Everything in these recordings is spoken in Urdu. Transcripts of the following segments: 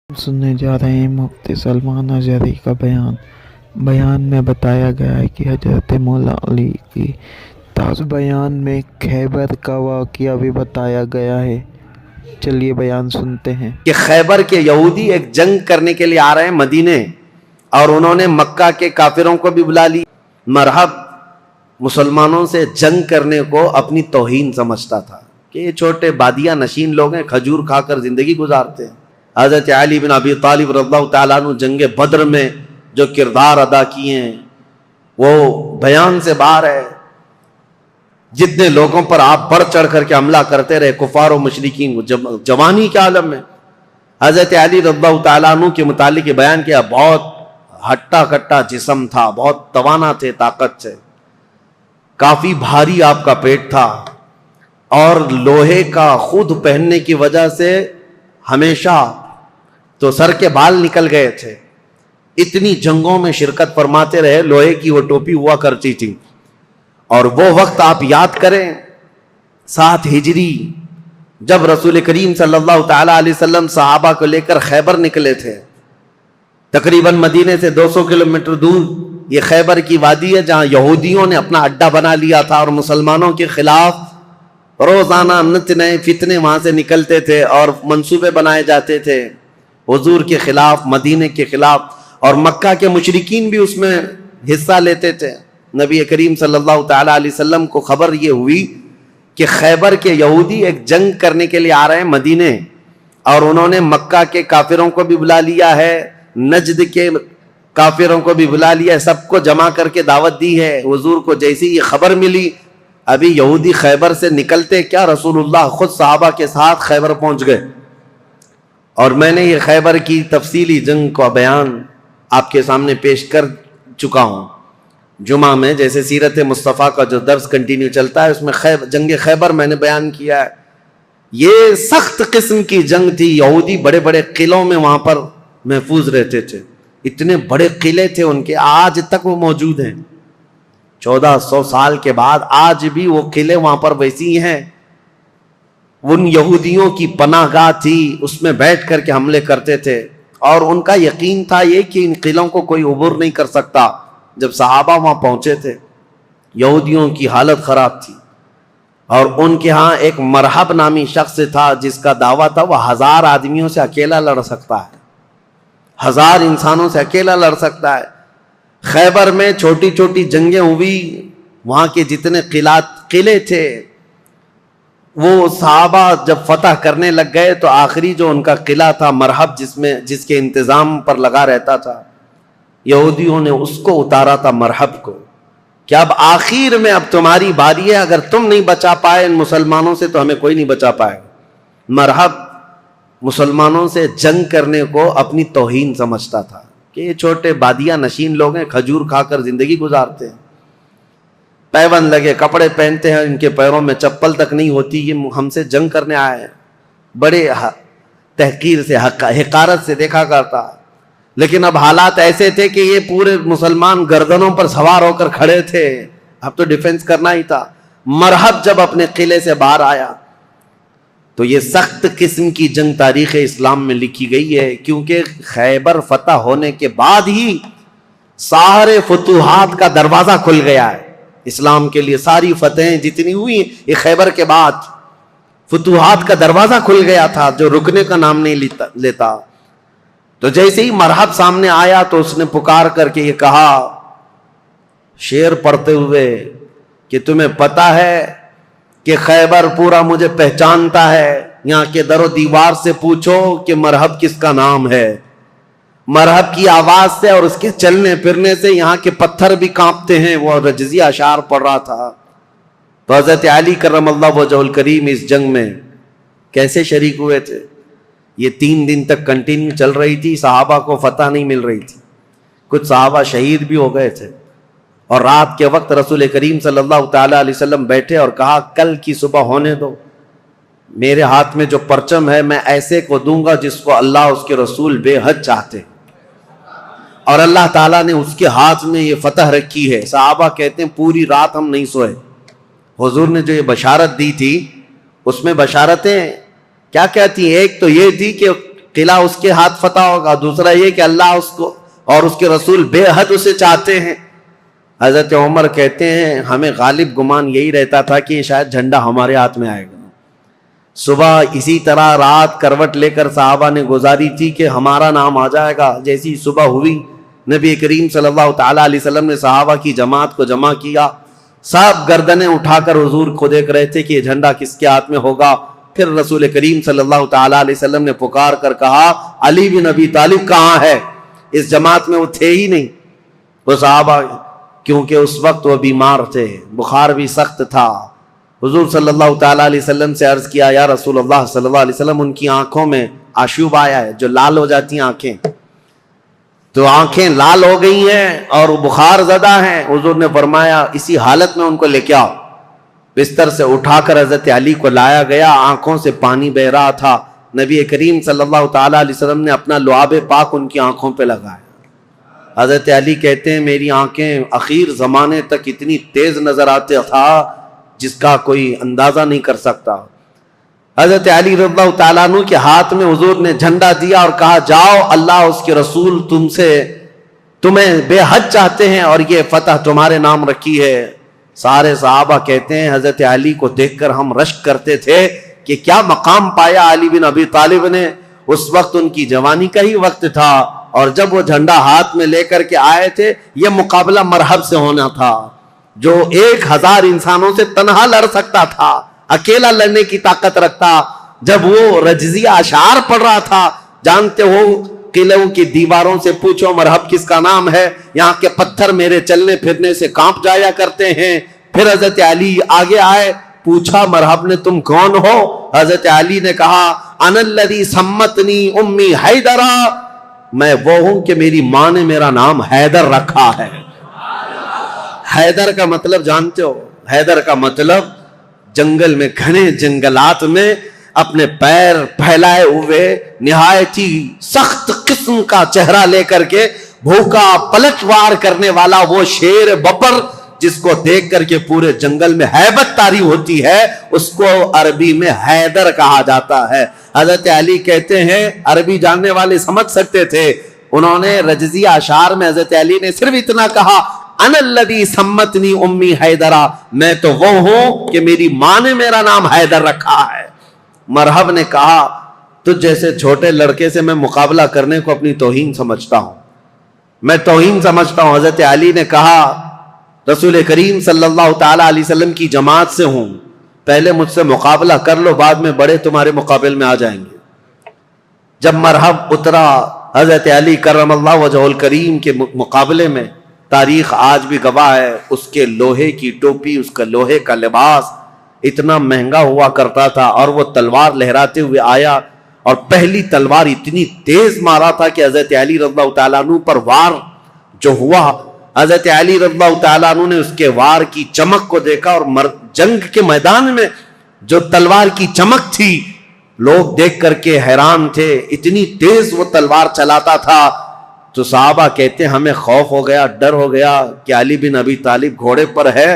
سننے جا رہے ہیں مفتی سلمان اظہری کا بیان میں بتایا گیا ہے کہ حضرت مولا علی کی تاز بیان میں خیبر کا واقعہ بھی بتایا گیا ہے۔ چلیے بیان سنتے ہیں کہ خیبر کے یہودی ایک جنگ کرنے کے لیے آ رہے ہیں مدینے، اور انہوں نے مکہ کے کافروں کو بھی بلا لی۔ مرحب مسلمانوں سے جنگ کرنے کو اپنی توہین سمجھتا تھا کہ یہ چھوٹے بادیہ نشین لوگ ہیں، کھجور کھا کر زندگی گزارتے ہیں۔ حضرت علی بن ابی طالب رضی اللہ تعالیٰ عنہ جنگ بدر میں جو کردار ادا کیے ہیں وہ بیان سے باہر ہے۔ جتنے لوگوں پر آپ بڑھ چڑھ کر کے حملہ کرتے رہے، کفار و مشرکین، جوانی کے عالم میں حضرت علی رضی اللہ تعالیٰ عنہ کے متعلق یہ بیان کیا، بہت ہٹا کٹا جسم تھا، بہت توانا تھے، طاقت سے، کافی بھاری آپ کا پیٹ تھا، اور لوہے کا خود پہننے کی وجہ سے ہمیشہ تو سر کے بال نکل گئے تھے۔ اتنی جنگوں میں شرکت فرماتے رہے، لوہے کی وہ ٹوپی ہوا کرتی تھی۔ اور وہ وقت آپ یاد کریں 7 ہجری جب رسول کریم صلی اللہ تعالیٰ علیہ وسلم صحابہ کو لے کر خیبر نکلے تھے، تقریباً مدینے سے 200 کلومیٹر دور یہ خیبر کی وادی ہے جہاں یہودیوں نے اپنا اڈا بنا لیا تھا، اور مسلمانوں کے خلاف روزانہ نت نئے فتنے وہاں سے نکلتے تھے اور منصوبے بنائے جاتے تھے حضور کے خلاف، مدینے کے خلاف، اور مکہ کے مشرکین بھی اس میں حصہ لیتے تھے۔ نبی کریم صلی اللہ تعالیٰ علیہ وسلم کو خبر یہ ہوئی کہ خیبر کے یہودی ایک جنگ کرنے کے لیے آ رہے ہیں مدینے، اور انہوں نے مکہ کے کافروں کو بھی بلا لیا ہے، نجد کے کافروں کو بھی بلا لیا ہے، سب کو جمع کر کے دعوت دی ہے۔ حضور کو جیسی یہ خبر ملی، ابھی یہودی خیبر سے نکلتے کیا رسول اللہ خود صحابہ کے ساتھ خیبر پہنچ گئے۔ اور میں نے یہ خیبر کی تفصیلی جنگ کا بیان آپ کے سامنے پیش کر چکا ہوں جمعہ میں، جیسے سیرت مصطفیٰ کا جو درس کنٹینیو چلتا ہے اس میں جنگ خیبر میں نے بیان کیا ہے۔ یہ سخت قسم کی جنگ تھی، یہودی بڑے بڑے قلعوں میں وہاں پر محفوظ رہتے تھے، اتنے بڑے قلعے تھے ان کے، آج تک وہ موجود ہیں۔ 1400 سال کے بعد آج بھی وہ قلعے وہاں پر ویسی ہیں۔ ان یہودیوں کی پناہ گاہ تھی، اس میں بیٹھ کر کے حملے کرتے تھے، اور ان کا یقین تھا یہ کہ ان قلعوں کو کوئی عبور نہیں کر سکتا۔ جب صحابہ وہاں پہنچے تھے یہودیوں کی حالت خراب تھی، اور ان کے ہاں ایک مرحب نامی شخص تھا جس کا دعویٰ تھا وہ 1000 آدمیوں سے اکیلا لڑ سکتا ہے، 1000 انسانوں سے اکیلا لڑ سکتا ہے۔ خیبر میں چھوٹی چھوٹی جنگیں ہوئی، وہاں کے جتنے قلعے تھے وہ صحابہ جب فتح کرنے لگ گئے تو آخری جو ان کا قلعہ تھا مرحب، جس کے انتظام پر لگا رہتا تھا، یہودیوں نے اس کو اتارا تھا مرحب کو، کہ اب آخر میں اب تمہاری باری ہے، اگر تم نہیں بچا پائے ان مسلمانوں سے تو ہمیں کوئی نہیں بچا پائے۔ مرحب مسلمانوں سے جنگ کرنے کو اپنی توہین سمجھتا تھا کہ یہ چھوٹے بادیہ نشین لوگ ہیں، کھجور کھا کر زندگی گزارتے ہیں، پیبند لگے کپڑے پہنتے ہیں، ان کے پیروں میں چپل تک نہیں ہوتی، یہ ہم سے جنگ کرنے آئے ہیں۔ بڑے تحقیر سے، حقارت سے دیکھا کرتا۔ لیکن اب حالات ایسے تھے کہ یہ پورے مسلمان گردنوں پر سوار ہو کر کھڑے تھے، اب تو ڈیفنس کرنا ہی تھا۔ مرحب جب اپنے قلعے سے باہر آیا تو یہ سخت قسم کی جنگ تاریخ اسلام میں لکھی گئی ہے، کیونکہ خیبر فتح ہونے کے بعد ہی سارے فتوحات کا دروازہ کھل گیا ہے اسلام کے لیے۔ ساری فتحیں جتنی ہوئی یہ خیبر کے بعد، فتوحات کا دروازہ کھل گیا تھا جو رکنے کا نام نہیں لیتا۔ تو جیسے ہی مرحب سامنے آیا تو اس نے پکار کر کے یہ کہا شعر پڑھتے ہوئے کہ تمہیں پتہ ہے کہ خیبر پورا مجھے پہچانتا ہے، یہاں کے در و دیوار سے پوچھو کہ مرحب کس کا نام ہے۔ مرحب کی آواز سے اور اس کے چلنے پھرنے سے یہاں کے پتھر بھی کانپتے ہیں۔ وہ رجزی اشعار پڑھ رہا تھا۔ تو حضرت علی کرم اللہ وجہہ الکریم اس جنگ میں کیسے شریک ہوئے تھے؟ یہ 3 دن تک کنٹینیو چل رہی تھی، صحابہ کو فتح نہیں مل رہی تھی، کچھ صحابہ شہید بھی ہو گئے تھے، اور رات کے وقت رسول کریم صلی اللہ تعالیٰ علیہ وسلم بیٹھے اور کہا کل کی صبح ہونے دو، میرے ہاتھ میں جو پرچم ہے میں ایسے کو دوں گا جس کو اللہ اس کے رسول بے حد چاہتے، اور اللہ تعالیٰ نے اس کے ہاتھ میں یہ فتح رکھی ہے۔ صحابہ کہتے ہیں پوری رات ہم نہیں سوئے۔ حضور نے جو یہ بشارت دی تھی اس میں بشارتیں کیا کہتی ہیں؟ ایک تو یہ تھی کہ قلعہ اس کے ہاتھ فتح ہوگا، دوسرا یہ کہ اللہ اس کو اور اس کے رسول بے حد اسے چاہتے ہیں۔ حضرت عمر کہتے ہیں ہمیں غالب گمان یہی رہتا تھا کہ شاید جھنڈا ہمارے ہاتھ میں آئے گا۔ صبح اسی طرح رات کروٹ لے کر صحابہ نے گزاری تھی کہ ہمارا نام آ جائے گا۔ جیسی صبح ہوئی نبی کریم صلی اللہ تعالیٰ علیہ وسلم نے صحابہ کی جماعت کو جمع کیا، سب گردنیں اٹھا کر حضور کو دیکھ رہے تھے کہ یہ جھنڈا کس کے ہاتھ میں ہوگا۔ پھر رسول کریم صلی اللہ تعالیٰ علیہ وسلم نے پکار کر کہا علی بن ابی طالب کہاں ہے؟ اس جماعت میں وہ تھے ہی نہیں وہ صحابہ، کیونکہ اس وقت وہ بیمار تھے، بخار بھی سخت تھا۔ حضور صلی اللہ تعالیٰ علیہ وسلم سے عرض کیا یا رسول اللہ صلی اللہ علیہ وسلم ان کی آنکھوں میں آشوب آیا ہے، جو لال ہو جاتی ہیں آنکھیں، تو آنکھیں لال ہو گئی ہیں اور بخار زدہ ہیں۔ حضور نے فرمایا اسی حالت میں ان کو لے کے آؤ۔ بستر سے اٹھا کر حضرت علی کو لایا گیا، آنکھوں سے پانی بہ رہا تھا۔ نبی کریم صلی اللہ تعالیٰ علیہ وسلم نے اپنا لعاب پاک ان کی آنکھوں پہ لگایا۔ حضرت علی کہتے ہیں میری آنکھیں اخیر زمانے تک اتنی تیز نظر آتے تھا جس کا کوئی اندازہ نہیں کر سکتا۔ حضرت علی رضی اللہ تعالیٰ عنہ کے ہاتھ میں حضور نے جھنڈا دیا اور کہا جاؤ، اللہ اس کے رسول تمہیں بے حد چاہتے ہیں اور یہ فتح تمہارے نام رکھی ہے۔ سارے صحابہ کہتے ہیں حضرت علی کو دیکھ کر ہم رشک کرتے تھے کہ کیا مقام پایا علی بن ابی طالب نے۔ اس وقت ان کی جوانی کا ہی وقت تھا، اور جب وہ جھنڈا ہاتھ میں لے کر کے آئے تھے یہ مقابلہ مرحب سے ہونا تھا۔ جو 1000 انسانوں سے تنہا لڑ سکتا تھا، اکیلا لڑنے کی طاقت رکھتا، جب وہ رجزیہ اشعار پڑھ رہا تھا، جانتے ہو قلعوں کی دیواروں سے پوچھو مرحب کس کا نام ہے، یہاں کے پتھر میرے چلنے پھرنے سے کانپ جایا کرتے ہیں۔ پھر حضرت علی آگے آئے، پوچھا مرحب نے تم کون ہو؟ حضرت علی نے کہا انا الذی سمتنی امی حیدرا، میں وہ ہوں کہ میری ماں نے میرا نام حیدر رکھا ہے۔ حیدر کا مطلب جانتے ہو؟ حیدر کا مطلب جنگل میں، گھنے جنگلات میں اپنے پیر پھیلائے ہوئے نہایت ہی سخت قسم کا چہرہ لے کر کے بھوکا پلٹ وار کرنے والا وہ شیر بپر جس کو دیکھ کر کے پورے جنگل میں ہیبت طاری ہوتی ہے، اس کو عربی میں حیدر کہا جاتا ہے۔ حضرت علی کہتے ہیں عربی جاننے والے سمجھ سکتے تھے، انہوں نے رجزی اشعار میں حضرت علی نے صرف اتنا کہا انا الذی سمتنی امی حیدرا، میں تو وہ ہوں کہ میری ماں نے میرا نام حیدر رکھا ہے۔ مرحب نے کہا تجھ جیسے چھوٹے لڑکے سے میں مقابلہ کرنے کو اپنی توہین سمجھتا ہوں، میں توہین سمجھتا ہوں۔ حضرت علی نے کہا رسول کریم صلی اللہ تعالیٰ علیہ وسلم کی جماعت سے ہوں، پہلے مجھ سے مقابلہ کر لو، بعد میں بڑے تمہارے مقابل میں آ جائیں گے۔ جب مرحب اترا حضرت علی کرم اللہ وجہ الکریم کے مقابلے میں، تاریخ آج بھی گواہ ہے، اس کے لوہے کی ٹوپی، اس کا لوہے کا لباس اتنا مہنگا ہوا کرتا تھا، اور وہ تلوار لہراتے ہوئے آیا اور پہلی تلوار اتنی تیز مارا تھا کہ حضرت علی رضی اللہ تعالیٰ عنہ پر وار جو ہوا، حضرت علی رضی اللہ تعالیٰ عنہ نے اس کے وار کی چمک کو دیکھا، اور جنگ کے میدان میں جو تلوار کی چمک تھی لوگ دیکھ کر کے حیران تھے، اتنی تیز وہ تلوار چلاتا تھا۔ تو صحابہ کہتے ہیں ہمیں خوف ہو گیا، ڈر ہو گیا کہ علی بن ابی طالب گھوڑے پر ہے،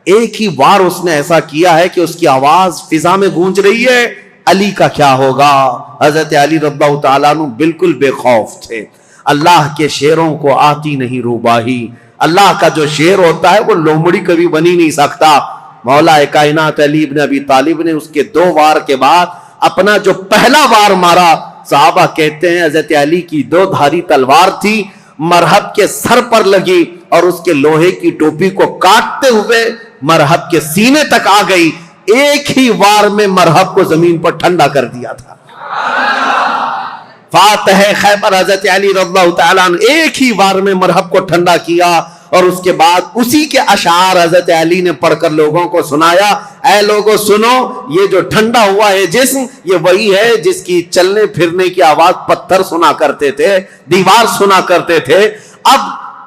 ایک ہی وار اس نے ایسا کیا ہے کہ اس کی آواز فضا میں گونج رہی ہے، علی کا کیا ہوگا؟ حضرت علی رضی اللہ تعالیٰ عنہ بالکل بے خوف تھے۔ اللہ کے شیروں کو آتی نہیں روباہی، اللہ کا جو شیر ہوتا ہے وہ لومڑی کبھی بنی نہیں سکتا۔ مولا کائنات علی بن ابی طالب نے اس کے 2 وار کے بعد اپنا جو پہلا وار مارا، صحابہ کہتے ہیں حضرت علی کی 2 دھاری تلوار تھی، مرحب کے سر پر لگی اور اس کے لوہے کی ٹوپی کو کاٹتے ہوئے مرحب کے سینے تک آ گئی، ایک ہی وار میں مرحب کو زمین پر ٹھنڈا کر دیا تھا۔ فاتح خیبر حضرت علی رضی اللہ تعالیٰ عنہ ایک ہی وار میں مرحب کو ٹھنڈا کیا، اور اس کے بعد اسی کے اشعار حضرت علی نے پڑھ کر لوگوں کو سنایا، اے لوگوں سنو، یہ جو ٹھنڈا ہوا ہے جسم، یہ وہی ہے جس کی چلنے پھرنے کی آواز پتھر سنا کرتے تھے، دیوار سنا کرتے تھے۔ اب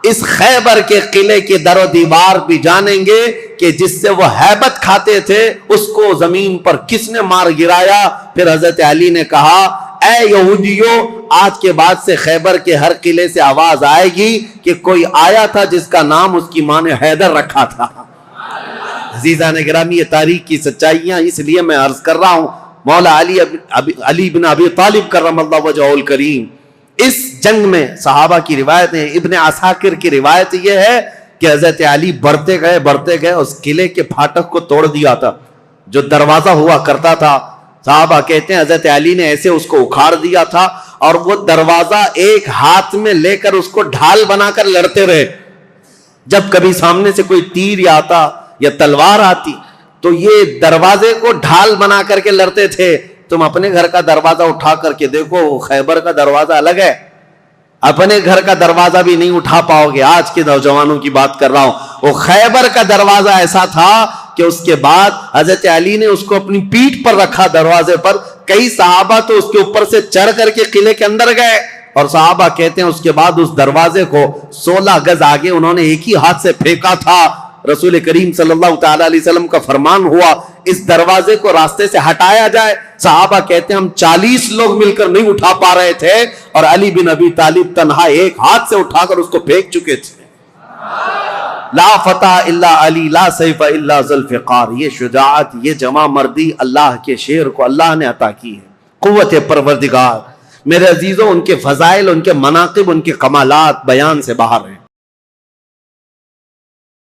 اس خیبر کے قلعے کے در و دیوار بھی جانیں گے کہ جس سے وہ ہیبت کھاتے تھے اس کو زمین پر کس نے مار گرایا۔ پھر حضرت علی نے کہا اے یہودیوں، آج کے بعد سے خیبر کے ہر قلعے سے آواز آئے گی کہ کوئی آیا تھا جس کا نام اس کی ماں نے حیدر رکھا تھا۔ عزیزان گرامی، یہ تاریخ کی سچائیاں اس لیے میں عرض کر رہا ہوں مولا علی بن ابی طالب کرم اللہ وجہہ الکریم. اس جنگ میں صحابہ کی روایت ہے, ابن عساکر کی روایت یہ ہے کہ حضرت علی بڑھتے گئے اس قلعے کے پھاٹک کو توڑ دیا تھا, جو دروازہ ہوا کرتا تھا. صحابہ کہتے ہیں حضرت علی نے ایسے اس کو اکھاڑ دیا تھا, اور وہ دروازہ ایک ہاتھ میں لے کر اس کو ڈھال بنا کر لڑتے رہے. جب کبھی سامنے سے کوئی تیر آتا یا تلوار آتی تو یہ دروازے کو ڈھال بنا کر کے لڑتے تھے. تم اپنے گھر کا دروازہ اٹھا کر کے دیکھو, خیبر کا دروازہ الگ ہے, اپنے گھر کا دروازہ بھی نہیں اٹھا پاؤ گے. آج کے نوجوانوں کی بات کر رہا ہوں. وہ خیبر کا دروازہ ایسا تھا کہ اس کے بعد حضرت علی نے اس کو اپنی پیٹھ پر رکھا دروازے پر. کئی صحابہ تو اس کے اوپر سے چڑھ کر کے قلعے کے اندر گئے, اور صحابہ کہتے ہیں اس کے بعد اس دروازے کو 16 گز آگے انہوں نے ایک ہی ہاتھ سے پھینکا تھا. رسول کریم صلی اللہ تعالی علیہ وسلم کا فرمان ہوا اس دروازے کو راستے سے ہٹایا جائے. صحابہ کہتے ہیں ہم 40 لوگ مل کر نہیں اٹھا پا رہے تھے, اور علی بن ابی طالب تنہا ایک ہاتھ سے اٹھا کر اس کو پھینک چکے تھے. لا فتح الا علی لا سیف الا ذوالفقار. یہ شجاعت, یہ جمع مردی اللہ کے شیر کو اللہ نے عطا کی ہے. قوت پروردگار. میرے عزیزوں, ان کے فضائل, ان کے مناقب, ان کے کمالات بیان سے باہر ہیں.